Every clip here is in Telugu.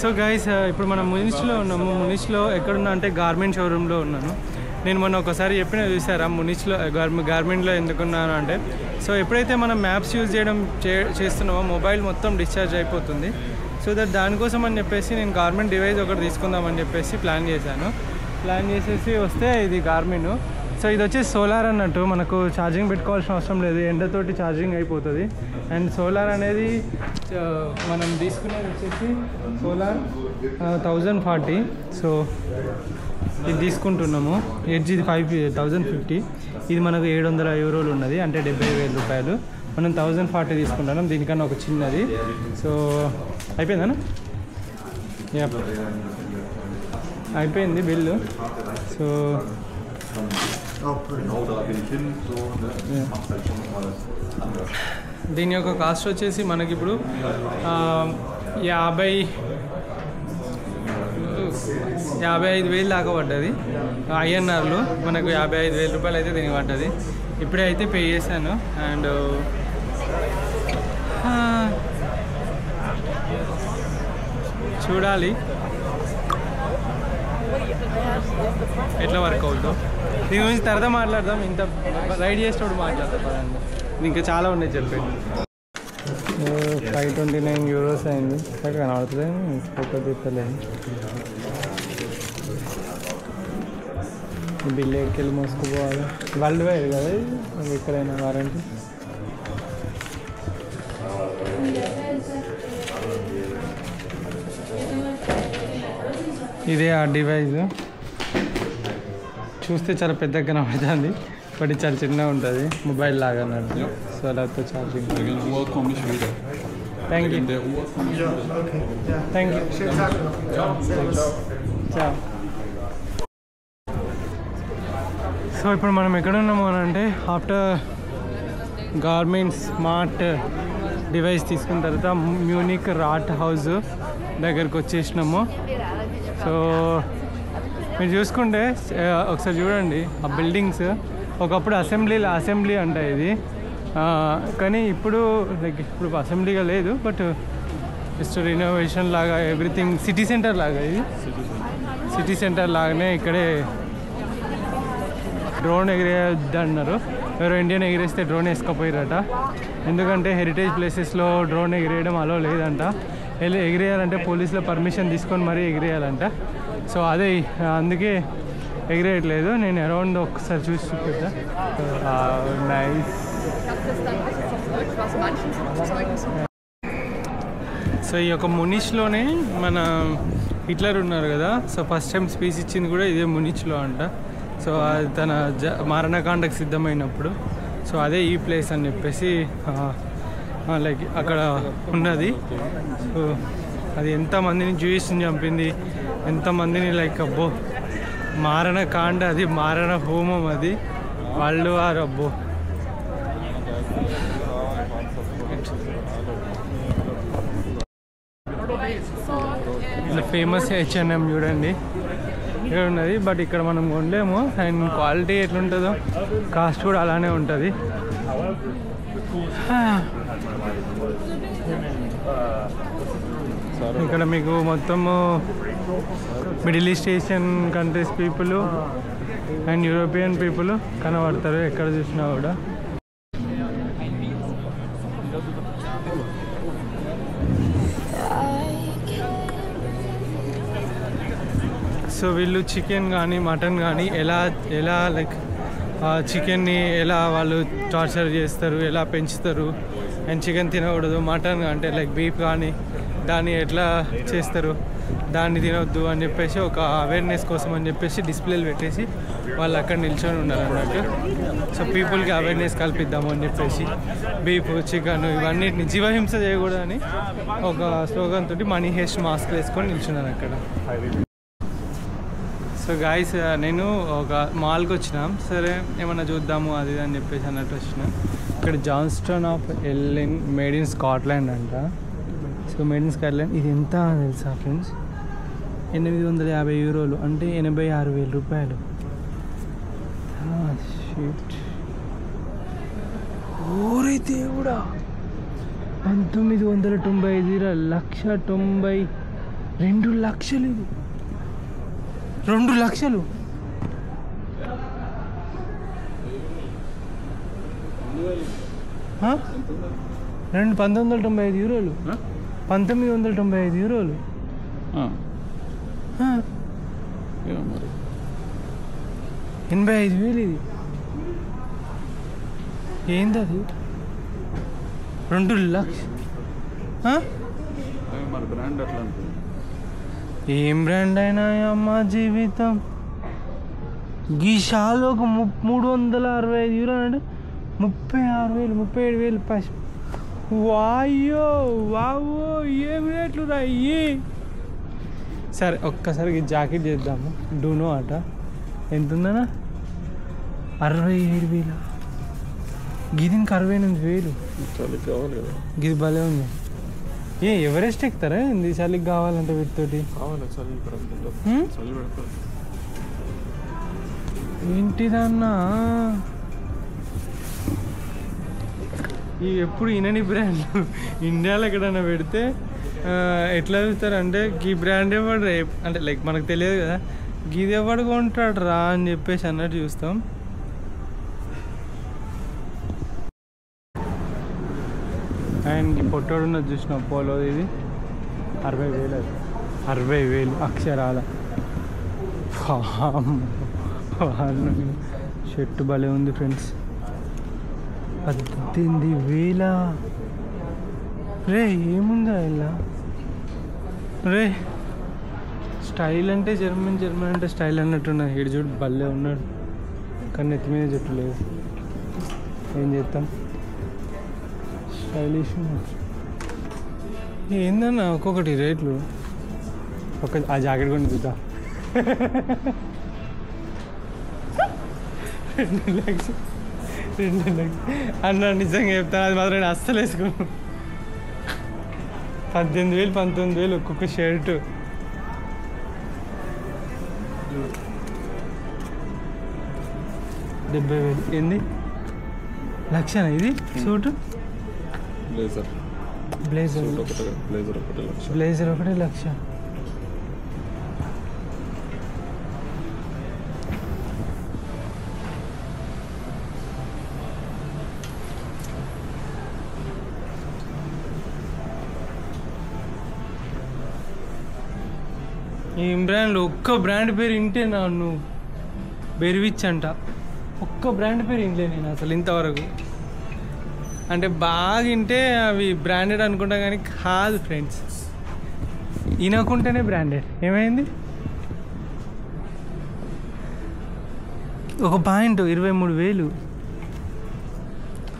సో గైస్ ఇప్పుడు మనం మునిష్లో ఉన్నాము. మునిష్లో ఎక్కడున్నా అంటే గార్మెంట్ షోరూంలో ఉన్నాను. నేను మొన్న ఒకసారి చెప్పిన చూసారా మునిష్లో గార్మెంట్లో ఎందుకున్నాను అంటే, సో ఎప్పుడైతే మనం మ్యాప్స్ యూజ్ చేస్తున్నామో మొబైల్ మొత్తం డిశ్చార్జ్ అయిపోతుంది. సో దానికోసం అని చెప్పేసి నేను గార్మెంట్ డివైస్ ఒకటి తీసుకుందామని చెప్పేసి ప్లాన్ చేసేసి వస్తే ఇది గార్మెంట్. సో ఇది వచ్చేసి సోలార్ అన్నట్టు, మనకు ఛార్జింగ్ పెట్టుకోవాల్సిన అవసరం లేదు, ఎండతోటి ఛార్జింగ్ అయిపోతుంది. అండ్ సోలార్ అనేది మనం తీసుకునేది వచ్చేసి సోలార్ 1040. సో ఇది తీసుకుంటున్నాము. ఎడ్జ్ ఇది 5050. ఇది మనకు 700 యూరోలు ఉన్నది, అంటే 70,000 రూపాయలు. మనం 1040 తీసుకుంటున్నాం, దీనికన్నా ఒక చిన్నది. సో అయిపోయిందనా? అయిపోయింది బిల్లు. సో దీని యొక్క కాస్ట్ వచ్చేసి మనకి ఇప్పుడు 55,000 దాకా పడ్డది. ఐఎన్ఆర్లో మనకు 55,000 రూపాయలు అయితే దీనికి పడ్డది. ఇప్పుడే అయితే పే చేశాను. అండ్ చూడాలి ఎట్లా వర్క్ అవుతుందో. దీని గురించి తర్వాత మాట్లాడదాం, ఇంత రైడ్ చేసేటప్పుడు మాట్లాడతాం పదండి. ఇంకా చాలా ఉన్నాయి చెప్పండి. 529 యూరోస్ అయింది. అక్కడ కనబడుతుంది, ఫోటో తీస్తలేదు. బిల్లు ఎక్కడికి మోసుకుపోవాలి. వరల్డ్ వైడ్ కదా ఇది, ఎక్కడైనా వారంటీ. ఇదే ఆ డివైస్. చూస్తే చాలా పెద్దగా కనబడుతుంది, బట్ ఇది చాలా చిన్నగా ఉంటుంది, మొబైల్ లాగా అన్నట్టు. సో అలా ఛార్జింగ్. Thank you. సో ఇప్పుడు మనం ఎక్కడ ఉన్నాము అని అంటే, ఆఫ్టర్ గార్మెంట్ స్మార్ట్ డివైస్ తీసుకున్న తర్వాత మ్యూనిక్ రాట్ హౌస్ దగ్గరకు వచ్చేసినాము. సో మీరు చూసుకుంటే ఒకసారి చూడండి ఆ బిల్డింగ్స్. ఒకప్పుడు అసెంబ్లీ అంట ఇది, కానీ ఇప్పుడు ఇప్పుడు అసెంబ్లీగా లేదు, బట్ జస్ట్ రినోవేషన్ లాగా ఎవ్రీథింగ్. సిటీ సెంటర్ లాగా ఇది, సిటీ సెంటర్ లాగానే. ఇక్కడే డ్రోన్ ఎగిరేయద్దు అన్నారు. ఎవరో ఇండియన్ ఎగిరేస్తే డ్రోన్ వేసుకపోయారట, ఎందుకంటే హెరిటేజ్ ప్లేసెస్లో డ్రోన్ ఎగిరేయడం అలో లేదంట. ఎగిరేయాలంటే పోలీసుల పర్మిషన్ తీసుకొని మరీ ఎగిరేయాలంట. సో అదే అందుకే ఎగిరేయట్లేదు. నేను అరౌండ్ ఒకసారి చూసి చూపిద్దా. నైస్. సో ఈ యొక్క మునిష్లోనే మన హిట్లర్ ఉన్నారు కదా, సో ఫస్ట్ టైం స్పీచ్ ఇచ్చింది కూడా ఇదే మునిష్లో అంట. సో అది తన మారణకాండకు సిద్ధమైనప్పుడు. సో అదే ఈ ప్లేస్ అని చెప్పేసి లైక్ అక్కడ ఉన్నది. సో అది ఎంతమందిని జూయిస్ని చంపింది, ఎంతమందిని లైక్ అబ్బో మారణకాండ, అది మారణ హోమం, అది వాళ్ళు వారు అబ్బో. ఇలా ఫేమస్ H&M చూడండి ఇక్కడ ఉన్నది, బట్ ఇక్కడ మనం కొనలేము. అండ్ క్వాలిటీ ఎట్లుంటుందో కాస్ట్ కూడా అలానే ఉంటుంది. ఇక్కడ మీకు మొత్తము middle east Asian countries people and European people కనబడతారు ఎక్కడ చూసినా కూడా. సో వీళ్ళు చికెన్ కానీ మటన్ కానీ ఎలా లైక్ చికెన్ని ఎలా వాళ్ళు టార్చర్ చేస్తారు, ఎలా పెంచుతారు. అండ్ చికెన్ తినకూడదు, మటన్ అంటే లైక్ బీఫ్ కానీ దాన్ని ఎట్లా చేస్తారు, దాన్ని తినొద్దు అని చెప్పేసి ఒక అవేర్నెస్ కోసం అని చెప్పేసి డిస్ప్లేలు పెట్టేసి వాళ్ళు అక్కడ నిల్చొని ఉన్నారు అన్నట్టు. సో పీపుల్కి అవేర్నెస్ కల్పిద్దాము అని చెప్పేసి బీఫ్ చికెన్ ఇవన్నిటిని జీవహింస చేయకూడదని ఒక స్లోగన్ తోటి మనీ హెస్ట్ మాస్క్ వేసుకొని నిల్చున్నాను అక్కడ. సో గాయస్ నేను ఒక మాల్కి వచ్చినాం, సరే ఏమన్నా చూద్దాము అది అని చెప్పేసి అన్నట్టు వచ్చినాం. ఇక్కడ Johnstons of Elgin made in Scotland అంట. So made in Scotland. ఇది ఎంత తెలుసా ఫ్రెండ్స్? 850 యూరోలు, అంటే 86,000 రూపాయలు. ఓరైతే కూడా 1995 1,90,000 2 లక్షలు 2 లక్షలు 1995 యూరోలు 1995 యూరోలు 85,000 ఇది ఏంది అది 2 లక్షలు ఏం బ్రాండ్ అయినా అమ్మ జీవితం ఈ షాలో ఒక 365 యూరోలు అంటే 36,000 37,000 వాయో వావో ఏం రేట్లు రాయి. సరే ఒక్కసారి ఈ జాకెట్ చేద్దాము. డూనో అట ఎంత ఉందన్నా 67,000 గిది ఇంకా 68,000 గిది భలే ఉంది. ఎవరెస్ట్ ఎక్కుతారా ఏంది చలికి కావాలంటే వీటితోటి ఏంటిదన్నా ఎప్పుడు ఇనని బ్రాండ్ ఇండియాలో ఎక్కడైనా పెడితే ఎట్లా చూస్తారంటే ఈ బ్రాండ్ ఎవడు అంటే లైక్ మనకు తెలియదు కదా గిది ఎవడు కొంటాడు రా అని చెప్పేసి అన్నట్టు చూస్తాం. అండ్ ఈ పొట్టోడున్న చూసిన పోలో ఇది 60,000 60,000 అక్షరాల షర్ట్ భలే ఉంది ఫ్రెండ్స్ 18,000 రే ఏముందా ఇలా రే స్టైల్ అంటే జర్మన్ అంటే స్టైల్ అన్నట్టున్నాడు. హెడ్ జుట్టు భలే ఉన్నాడు కానీ నెత్తి మీద జుట్టు లేదు. ఏం చేస్తాం స్టైలిష్ ఏందన్నా ఒక్కొక్కటి రేట్లు ఆ జాకెట్ కొని చూద్దా 2 లక్షలు అన్న నిజంగా చెప్తాను అది మాత్రం నేను అస్సలు వేసుకున్నాను. 18,000 19,000 ఒక్కొక్క షర్టు. $70,000 ఏంది లక్షనా ఇది సూటు బ్లేజర్ 1 లక్ష. ఈ బ్రాండ్లో ఒక్క బ్రాండ్ పేరు ఇంటే నన్ను బెర్విచ్ అంట. ఒక్క బ్రాండ్ పేరు ఇంటలే నేను అసలు ఇంతవరకు. అంటే బాగా వింటే అవి బ్రాండెడ్ అనుకుంటా కానీ కాదు ఫ్రెండ్స్. వినకుంటేనే బ్రాండెడ్. ఏమైంది ఒక పాయింట్ 23,000.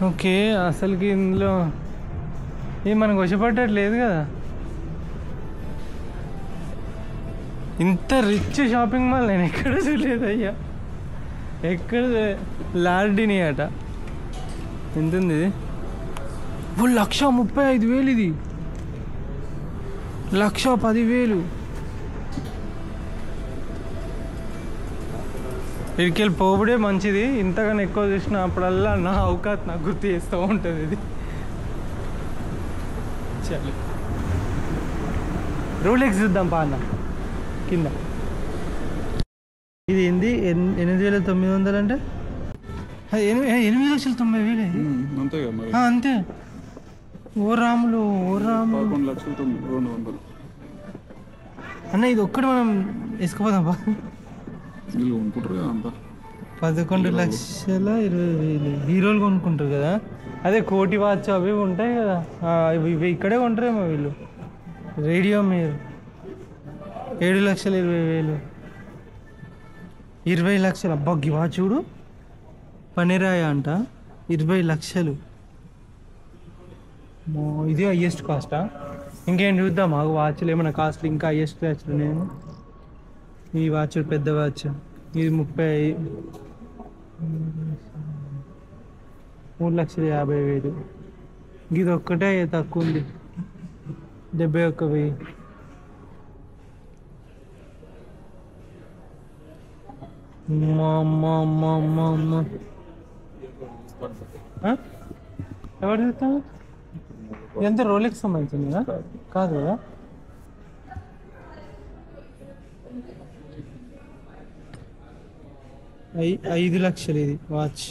ఓకే అసలుకి ఇందులో మనకు వశపట్టట్లేదు కదా. ఇంత రిచ్ షాపింగ్ మాల్ నేను ఎక్కడ చూడలేదు అయ్యా. ఎక్కడ లార్డిని అట ఎంత ఉంది ఇది 1,35,000 ఇది 1,10,000. ఇక్కడికి పోబడే మంచిది. ఇంతగానో ఎక్కువ చూసిన అప్పుడల్లా నా అవకాశం నాకు గుర్తు చేస్తూ ఉంటుంది ఇది. చలో రోలెక్స్ చూద్దాం పా అన్న కింద. ఇది ఏంది 8,900 అంటే 8,90,000 అంతే. ఓ రాములు అన్న ఇది ఒక్కటి మనం వేసుకుపోదాం 11,20,000 హీరోలు కొనుక్కుంటారు కదా. అదే కోటి వాచ్ అవి ఉంటాయి కదా ఇవి ఇక్కడే కొంటారేమో వీళ్ళు. రేడియో మీరు 7,20,000 20 లక్షలు. అబ్బా గివా చూడు పనిరాయ అంట 20 లక్షలు. ఇది హైయెస్ట్ కాస్టా. ఇంకేం చూద్దాం మాకు వాచ్లు ఏమైనా కాస్ట్ ఇంకా హైయెస్ట్ వాచ్లు. నేను ఈ వాచ్ పెద్ద వాచ్ ఇది 3,50,000. ఇది ఒక్కటే తక్కువ ఉంది 71,000. ఎవరు చెప్తాను ఇదంతా రోలెక్స్ సంబంధించింది కదా కాదు కదా. 5 లక్షలు ఇది వాచ్.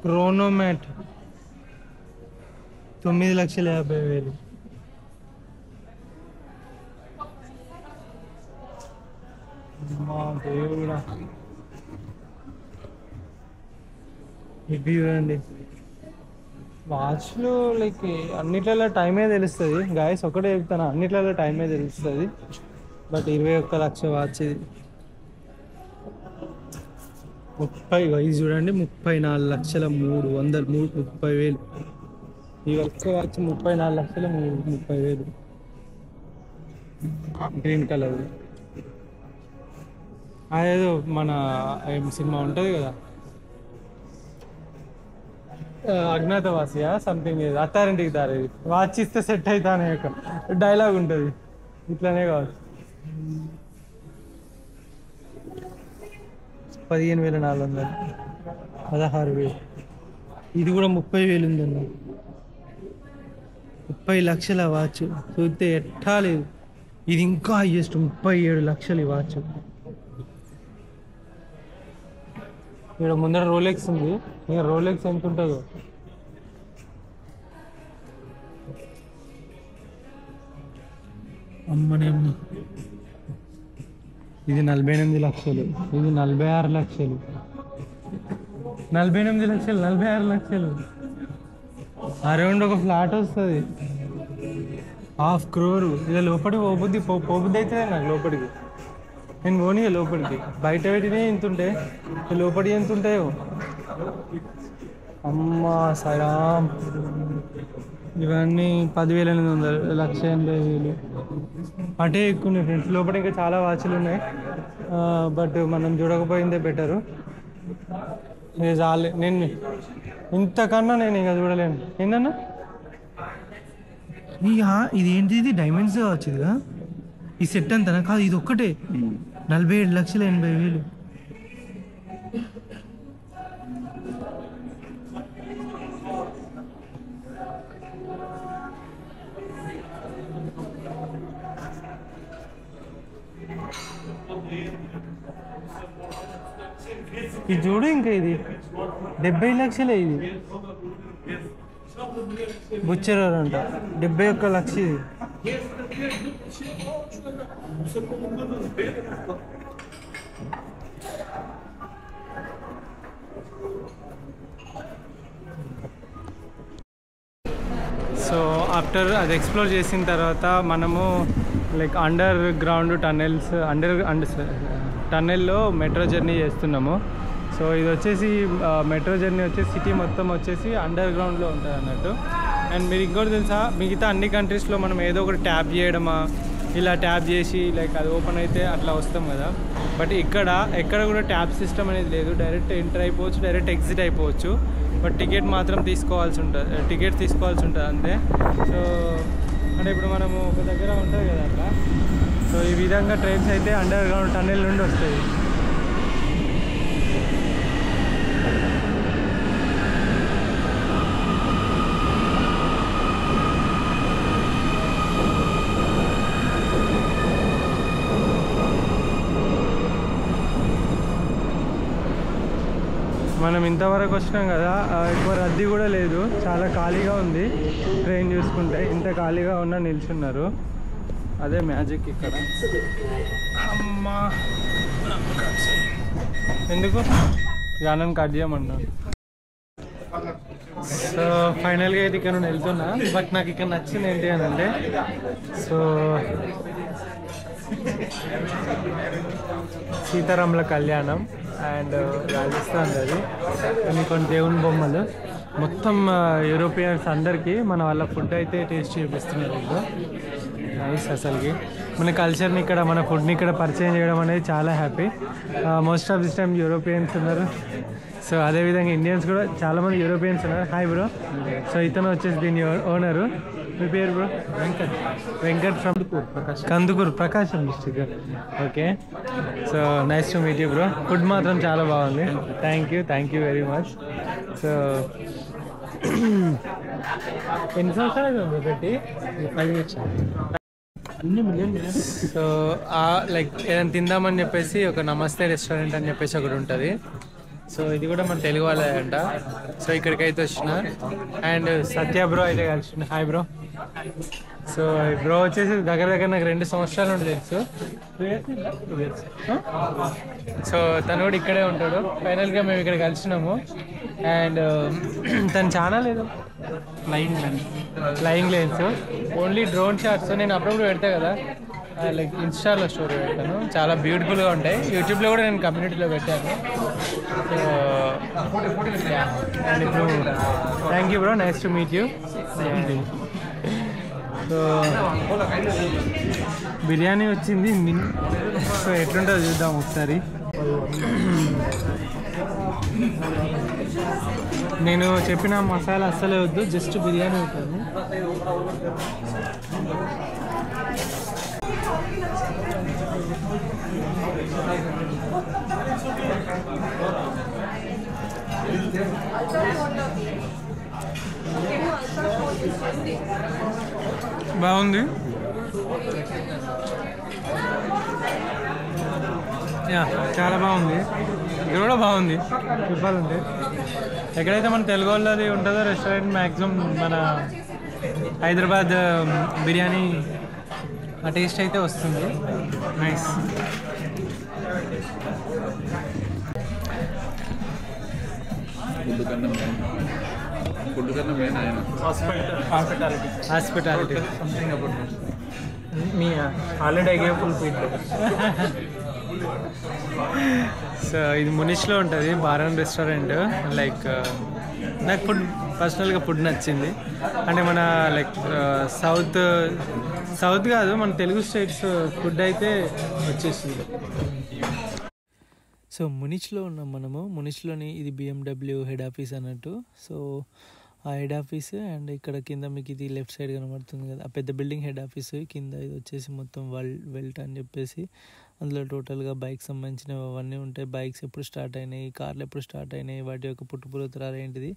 క్రోనోమాట్ 9,50,000. మా దేవుడా, ఇది చూడండి. వాచ్లు లైక్ అన్నిట్లలో టైమే తెలుస్తుంది గాయస్, ఒకటే చెప్తాను, అన్నిట్లలో టైమే తెలుస్తుంది. బట్ 21 లక్ష వాచ్ ఇది. 30 ఇది చూడండి, 34,330,000. ఈ ఒక్క వాచ్ 34,330,000. Green colour. అదేదో మన ఏం సినిమా ఉంటుంది కదా, అజ్ఞాతవాసియా సంథింగ్, అత్తారింటికి దారి. వాచ్ ఇస్తే సెట్ అవుతానే ఒక డైలాగ్ ఉంటుంది, ఇట్లానే కావచ్చు. 15,400, 16,000. ఇది కూడా 30,000 ఉందన్న. 30 లక్షల వాచ్ చూస్తే ఎట్టా లేదు. ఇది ఇంకా హైయెస్ట్ 37 లక్షలు ఈ వాచ్. ఇక్కడ ముందర రోలెక్స్ ఉంది, ఇంకా రోలెక్స్ ఎంత ఉంటుందో. అమ్మనేమ్మ, ఇది 48 లక్షలు, ఇది 46 లక్షలు. 48 లక్షలు, 46 లక్షలు. అరౌండ్ ఒక ఫ్లాట్ వస్తుంది, 1/2 crore. ఇక లోపలికి పోబుద్ది అవుతుంది నాకు లోపలికి. నేను పోనీగా లోపలికి, బయట పెట్టినే ఇంత ఉంటే లోపలికి ఎంత ఉంటాయో. అమ్మా సాయిరామ్, ఇవన్నీ 10,800, 1,80,000 అంటే ఎక్కువ ఉన్నాయి ఫ్రెండ్స్. లోపల ఇంకా చాలా వాచ్లు ఉన్నాయి, బట్ మనం చూడకపోయిందే బెటరు. ఇది చాలే, నేను ఇంతకన్నా నేను ఇంకా చూడలేను. ఏంటన్నా ఇది ఏంటి, ఇది డైమండ్స్ కావచ్చు ఇదిగా. ఈ సెట్ అంతనా కాదు, ఇది ఒక్కటే 47,80,000. ఇది చూడు, ఇంకా ఇది 70 లక్షలే. ఇది బుచ్చర్ అంట, 71 లక్ష ఇది. సో ఆఫ్టర్ అది ఎక్స్ప్లోర్ చేసిన తర్వాత మనము లైక్ అండర్ గ్రౌండ్ టన్నెల్లో మెట్రో జర్నీ చేస్తున్నాము. సో ఇది వచ్చేసి మెట్రో జర్నీ వచ్చేసి సిటీ మొత్తం వచ్చేసి అండర్ గ్రౌండ్లో ఉంటుంది అన్నట్టు. అండ్ మీరు ఇంకోటి తెలుసా, మిగతా అన్ని కంట్రీస్లో మనం ఏదో ఒకటి ట్యాప్ చేయడమా, ఇలా ట్యాప్ చేసి లైక్ అది ఓపెన్ అయితే అట్లా వస్తాం కదా. బట్ ఎక్కడ కూడా ట్యాప్ సిస్టమ్ అనేది లేదు. డైరెక్ట్ ఎంటర్ అయిపోవచ్చు, డైరెక్ట్ ఎగ్జిట్ అయిపోవచ్చు. బట్ టికెట్ మాత్రం తీసుకోవాల్సి ఉంటుంది అంతే. సో అంటే ఇప్పుడు మనము ఒక దగ్గర ఉంటుంది కదా అట్లా. సో ఈ విధంగా ట్రైన్స్ అయితే అండర్ గ్రౌండ్ టన్నెల్ నుండి వస్తాయి. మనం ఇంతవరకు వచ్చినాం కదా, ఎక్కువ రద్దీ కూడా లేదు, చాలా ఖాళీగా ఉంది. ట్రైన్ చూసుకుంటే ఇంత ఖాళీగా ఉన్నా నిల్చున్నారు, అదే మ్యాజిక్ ఇక్కడ. అమ్మా ఎందుకు గానం కట్ చేయమన్నా. సో ఫైనల్గా అయితే ఇక్కడ నేను వెళ్తున్నా. బట్ నాకు ఇక్కడ నచ్చింది ఏంటి అని అంటే, సో సీతారాముల కళ్యాణం అండ్ రాజస్థాన్ అది కొన్ని దేవుని బొమ్మలు మొత్తం యూరోపియన్స్ అందరికీ మన వాళ్ళ ఫుడ్ అయితే టేస్ట్ చూపిస్తున్నారు. ఇప్పుడు నైస్ అసలుకి మన కల్చర్ని ఇక్కడ, మన ఫుడ్ని ఇక్కడ పరిచయం చేయడం అనేది చాలా happy. Most of this time Europeans ఉన్నారు. సో అదేవిధంగా ఇండియన్స్ కూడా చాలామంది యూరోపియన్స్ ఉన్నారు. Hi bro. సో ఇతను వచ్చేసి దీని ఓనరు. మీ పేరు bro? Venkat from Kandukur, Prakasam district. Okay, so nice to meet you bro. Food మాత్రం చాలా బాగుంది. Thank you very much. So ఎన్ని సంవత్సరాలు పెట్టి? 5 years. సో లైక్ ఏదైనా తిందామని చెప్పేసి ఒక నమస్తే రెస్టారెంట్ అని చెప్పేసి ఒకటి ఉంటుంది. సో ఇది కూడా మన తెలుగు వాళ్ళే అంట. సో ఇక్కడికి అయితే వచ్చిన అండ్ సత్య బ్రో అయితే కలిసి. Hi bro. సో బ్రో వచ్చేసి దగ్గర నాకు 2 సంవత్సరాలు ఉండి తెలుసు. 2 years. సో తను కూడా ఇక్కడే ఉంటాడు. ఫైనల్గా మేము ఇక్కడ కలిసినాము అండ్ తను ఛానల్ ఏదో flying lens only drone shots నేను అప్పుడప్పుడు పెడతా కదా, లైక్ ఇన్స్టాలో స్టోరీ పెడతాను. చాలా బ్యూటిఫుల్గా ఉంటాయి. యూట్యూబ్లో కూడా నేను కమ్యూనిటీలో పెట్టాను. సో అండ్ ఇప్పుడు thank you bro, nice to meet you. So biryani వచ్చింది. సో ఎట్లుంటుందో చూద్దాం ఒకసారి. నేను చెప్పిన మసాలా అస్సలే వద్దు, జస్ట్ బిర్యానీ అవుతుంది. బాగుంది. చాలా బాగుంది. ఇది కూడా బాగుంది చెప్పాలంటే. ఎక్కడైతే మన తెలుగు వాళ్ళది ఉంటుందో రెస్టారెంట్, మ్యాక్సిమం మన హైదరాబాద్ బిర్యానీ ఆ టేస్ట్ అయితే వస్తుంది. Nice. Hospitality something about me already I gave full feedback. So ఇది మునిష్లో ఉంటుంది, బారాన్ రెస్టారెంట్. లైక్ నాకు పర్సనల్గా ఫుడ్ నచ్చింది. అంటే మన లైక్ సౌత్ కాదు, మన తెలుగు స్టేట్స్ ఫుడ్ అయితే వచ్చేసింది. సో మునిచ్లో ఉన్నాం మనము. మునిచ్లోని ఇది BMW హెడ్ ఆఫీస్ అన్నట్టు. సో ఆ హెడ్ ఆఫీస్ అండ్ ఇక్కడ కింద మీకు ఇది లెఫ్ట్ సైడ్ కనబడుతుంది కదా, ఆ పెద్ద బిల్డింగ్ హెడ్ ఆఫీస్. కింద ఇది వచ్చేసి మొత్తం వెల్ట్ అని చెప్పేసి అందులో టోటల్గా బైక్ సంబంధించినవి అవన్నీ ఉంటాయి. బైక్స్ ఎప్పుడు స్టార్ట్ అయినాయి, కార్లు ఎప్పుడు స్టార్ట్ అయినాయి, వాటి యొక్క పుట్టుపురోత్తరాలు ఏంటిది,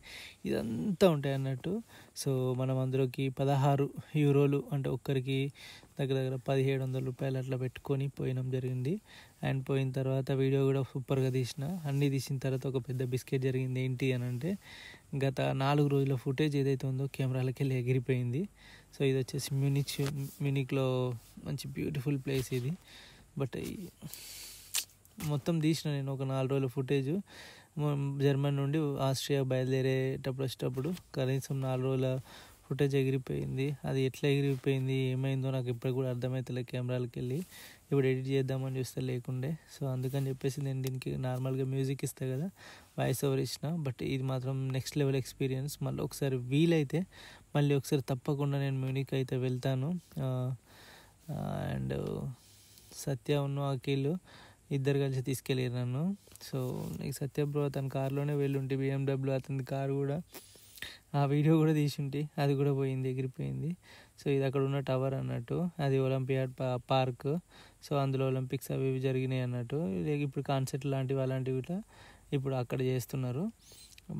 ఇదంతా ఉంటాయి అన్నట్టు. సో మనం అందులోకి 16 యూరోలు అంటే ఒక్కరికి దగ్గర 1700 రూపాయలు అట్లా పెట్టుకొని పోయినాం జరిగింది. అండ్ పోయిన తర్వాత వీడియో కూడా సూపర్గా తీసిన. అన్నీ తీసిన తర్వాత ఒక పెద్ద బిస్కెట్ జరిగింది. ఏంటి అని అంటే గత 4 రోజుల ఫుటేజ్ ఏదైతే ఉందో కెమెరాలకి వెళ్ళి ఎగిరిపోయింది. సో ఇది వచ్చేసి మ్యూనిక్లో మంచి బ్యూటిఫుల్ ప్లేస్ ఇది. బట్ మొత్తం తీసిన నేను ఒక 4 రోజుల ఫుటేజ్. జర్మనీ నుండి ఆస్ట్రియా బయలుదేరేటప్పుడు వచ్చేటప్పుడు కనీసం 4 రోజుల ఫుటేజ్ ఎగిరిపోయింది. అది ఎట్లా ఎగిరిపోయింది ఏమైందో నాకు ఇప్పుడు కూడా అర్థమవుతలే కెమెరాలకి వెళ్ళి. ఇప్పుడు ఎడిట్ చేద్దామని చూస్తే లేకుండే. సో అందుకని చెప్పేసి నేను దీనికి నార్మల్గా మ్యూజిక్ ఇస్తాను కదా, వాయిస్ ఓవర్ ఇచ్చిన. బట్ ఇది మాత్రం నెక్స్ట్ లెవెల్ ఎక్స్పీరియన్స్. మళ్ళీ ఒకసారి వీలైతే మళ్ళీ ఒకసారి తప్పకుండా నేను మ్యూనిక్ అయితే వెళ్తాను. అండ్ సత్య ఉన్న అఖిల్ ఇద్దరు కలిసి తీసుకెళ్ళారు నన్ను. సో నీకు సత్య బ్రో తన కార్లోనే వెళ్ళుంటే, BMW అతని కారు కూడా, ఆ వీడియో కూడా తీసుంటే అది కూడా పోయింది, ఎగిరిపోయింది. సో ఇది అక్కడ ఉన్న టవర్ అన్నట్టు, అది ఒలింపియాడ్ పార్క్. సో అందులో ఒలింపిక్స్ అవి ఇవి జరిగినాయి అన్నట్టు. ఇప్పుడు కాన్సర్ట్ లాంటివి అలాంటివి ఇట్లా ఇప్పుడు అక్కడ చేస్తున్నారు.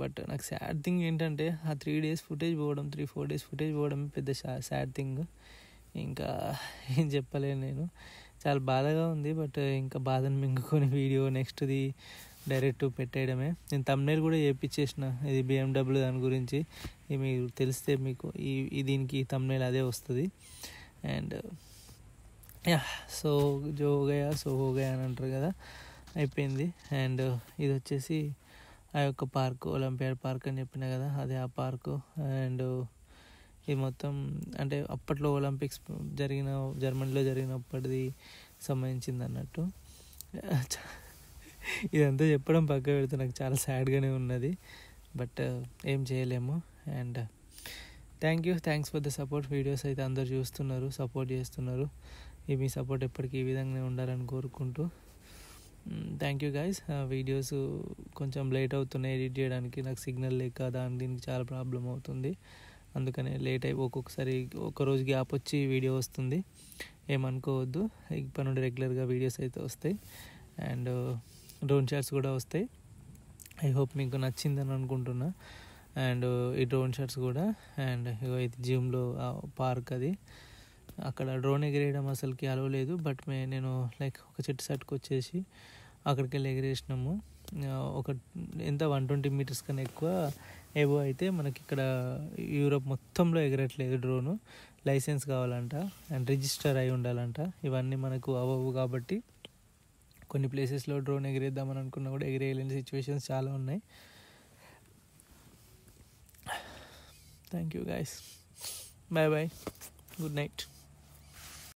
బట్ నాకు సాడ్ థింగ్ ఏంటంటే ఆ 3 days ఫుటేజ్ పోవడం, 3-4 days ఫుటేజ్ పోవడం పెద్ద సాడ్ థింగ్. ఇంకా ఏం చెప్పలేను నేను. చాలా బాధగా ఉంది. బట్ ఇంకా బాధను మింగుకొని వీడియో నెక్స్ట్ది డైరెక్ట్ పెట్టేయడమే. నేను థంబ్నెయిల్ కూడా చేయించేసిన ఇది BMW దాని గురించి. ఇది మీకు తెలిస్తే మీకు దీనికి థంబ్నెయిల్ అదే వస్తుంది. అండ్ సో జో గయా సో హో గయా అని అంటారు కదా, అయిపోయింది. అండ్ ఇది వచ్చేసి ఆ యొక్క పార్క్, ఒలింపియాడ్ పార్క్ అని చెప్పిన కదా, అదే ఆ పార్కు. అండ్ ఇది మొత్తం అంటే అప్పట్లో ఒలింపిక్స్ జర్మనీలో జరిగినప్పటిది సంబంధించింది అన్నట్టు. ఇదంతా చెప్పడం పక్క పెడితే నాకు చాలా సాడ్గానే ఉన్నది. బట్ ఏం చేయలేము. And thanks for the support. Videos అయితే అందరు చూస్తున్నారు, సపోర్ట్ చేస్తున్నారు. మీ సపోర్ట్ ఎప్పటికీ ఈ విధంగానే ఉండాలని కోరుకుంటూ థ్యాంక్ యూ గైస్. వీడియోస్ కొంచెం లేట్ అవుతున్నాయి ఎడిట్ చేయడానికి, నాకు సిగ్నల్ లేక దీనికి చాలా ప్రాబ్లం అవుతుంది. అందుకనే లేట్ ఒక్కొక్కసారి ఒకరోజు గ్యాప్ వచ్చి వీడియో వస్తుంది, ఏమనుకోవద్దు. ఇప్పటి నుండి రెగ్యులర్గా వీడియోస్ అయితే వస్తాయి. అండ్ డ్రోన్ షాట్స్ కూడా వస్తాయి. ఐ హోప్ మీకు నచ్చిందని అనుకుంటున్నా. అండ్ ఈ డ్రోన్ షాట్స్ కూడా. అండ్ ఇది జిమ్లో పార్క్ అది. అక్కడ డ్రోన్ ఎగిరేయడం అసలుకి అలవలేదు. బట్ నేను లైక్ ఒక చెట్టు సట్టుకు వచ్చేసి అక్కడికి వెళ్ళి ఎగిరేసినాము. ఒక ఎంత 120 మీటర్స్ కన్నా ఎక్కువ ఏవో అయితే మనకి ఇక్కడ యూరోప్ మొత్తంలో ఎగరట్లేదు డ్రోను. లైసెన్స్ కావాలంట అండ్ రిజిస్టర్ అయి ఉండాలంట. ఇవన్నీ మనకు అవ్వవు కాబట్టి కొన్ని ప్లేసెస్లో డ్రోన్ ఎగిరేద్దామని అనుకున్నా కూడా ఎగిరేయలేని సిచ్యువేషన్స్ చాలా ఉన్నాయి. Thank you guys, bye bye, good night.